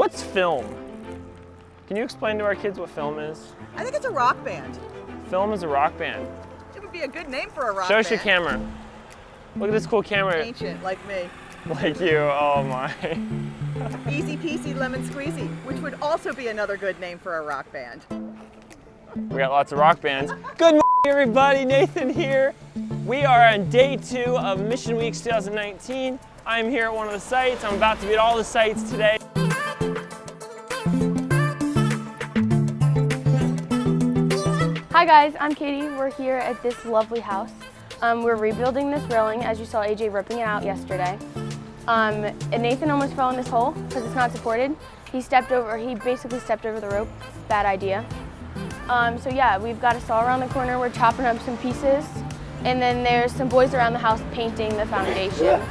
What's film? Can you explain to our kids what film is? I think it's a rock band. Film is a rock band. It would be a good name for a rock Show band. us your camera. Look at this cool camera. Ancient, like me. Like you, oh my. Easy peasy lemon squeezy, which would also be another good name for a rock band. We got lots of rock bands. Good morning, everybody. Nathan here. We are on day 2 of Mission Weeks 2019. I'm here at one of the sites. I'm about to be at all the sites today. Hi guys, I'm Katie. We're here at this lovely house. We're rebuilding this railing, as you saw AJ ripping it out yesterday. And Nathan almost fell in this hole because it's not supported. He basically stepped over the rope. Bad idea. So yeah, we've got a saw around the corner. We're chopping up some pieces. And then there's some boys around the house painting the foundation.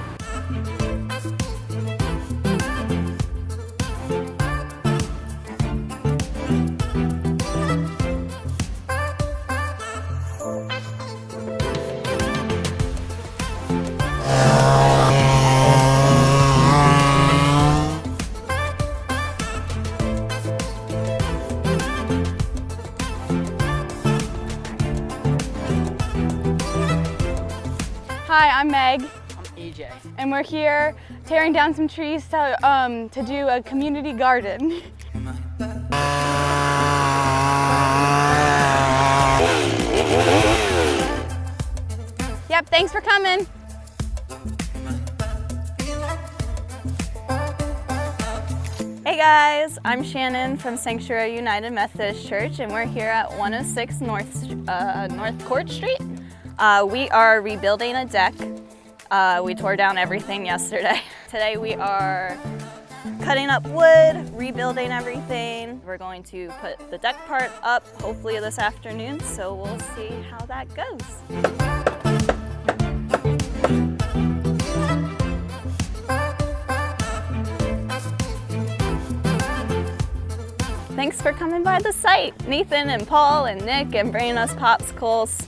Hi, I'm Meg. I'm EJ. And we're here tearing down some trees to do a community garden. Yep, thanks for coming. Hey guys, I'm Shannon from Sanctuary United Methodist Church, and we're here at 106 North Court Street. We are rebuilding a deck. We tore down everything yesterday. Today we are cutting up wood, rebuilding everything. We're going to put the deck part up hopefully this afternoon, so we'll see how that goes. Thanks for coming by the site, Nathan and Paul and Nick, and bringing us popsicles.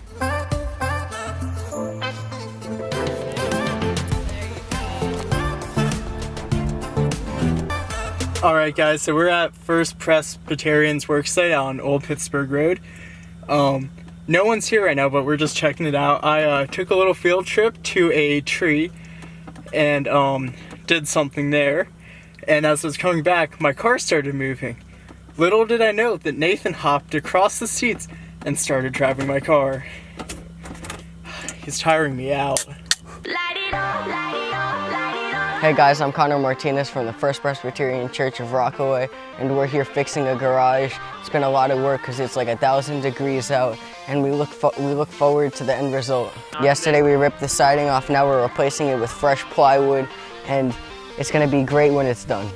All right, guys, so we're at First Presbyterian's worksite on Old Pittsburgh Road. No one's here right now, but we're just checking it out. I took a little field trip to a tree and did something there. And as I was coming back, my car started moving. Little did I know that Nathan hopped across the seats and started driving my car. He's tiring me out. Hey guys, I'm Connor Martinez from the First Presbyterian Church of Rockaway, and we're here fixing a garage. It's been a lot of work because it's like 1,000 degrees out, and we look forward to the end result. Yesterday we ripped the siding off, now we're replacing it with fresh plywood, and it's going to be great when it's done.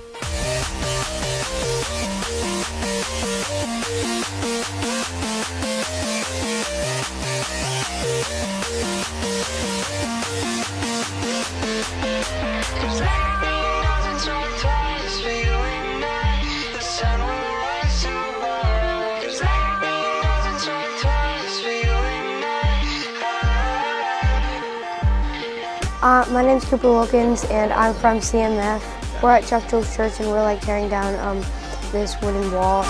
My name's Cooper Wilkins, and I'm from CMF. We're at Chuck Jones Church, and we're like tearing down this wooden wall.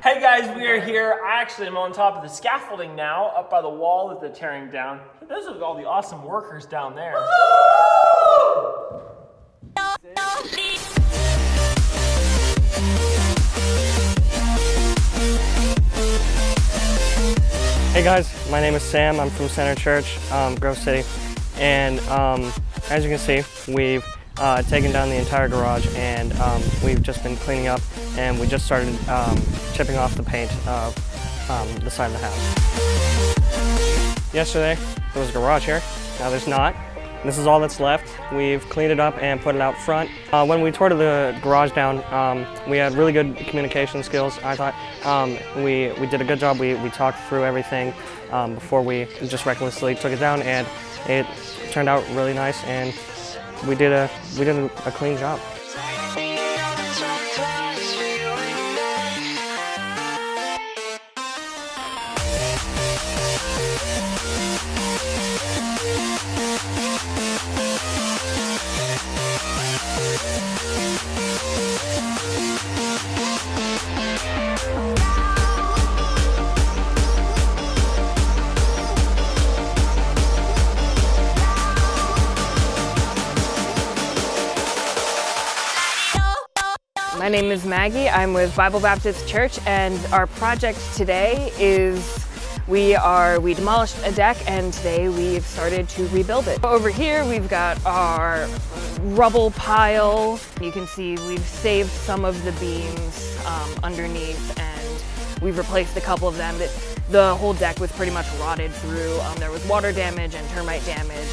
Hey guys, we are here. I actually am on top of the scaffolding now, up by the wall that they're tearing down. Those are all the awesome workers down there. Hey guys, my name is Sam. I'm from Center Church, Grove City, and as you can see, we've taken down the entire garage, and we've just been cleaning up, and we just started chipping off the paint of the side of the house. Yesterday, there was a garage here. Now there's not. This is all that's left. We've cleaned it up and put it out front. When we tore the garage down, we had really good communication skills, I thought. We did a good job. We talked through everything before we just recklessly took it down, and it turned out really nice, and we did a clean job. name is Maggie. I'm with Bible Baptist Church, and our project today is we demolished a deck, and today we've started to rebuild it. Over here we've got our rubble pile. You can see we've saved some of the beams underneath, and we've replaced a couple of them. The whole deck was pretty much rotted through. There was water damage and termite damage.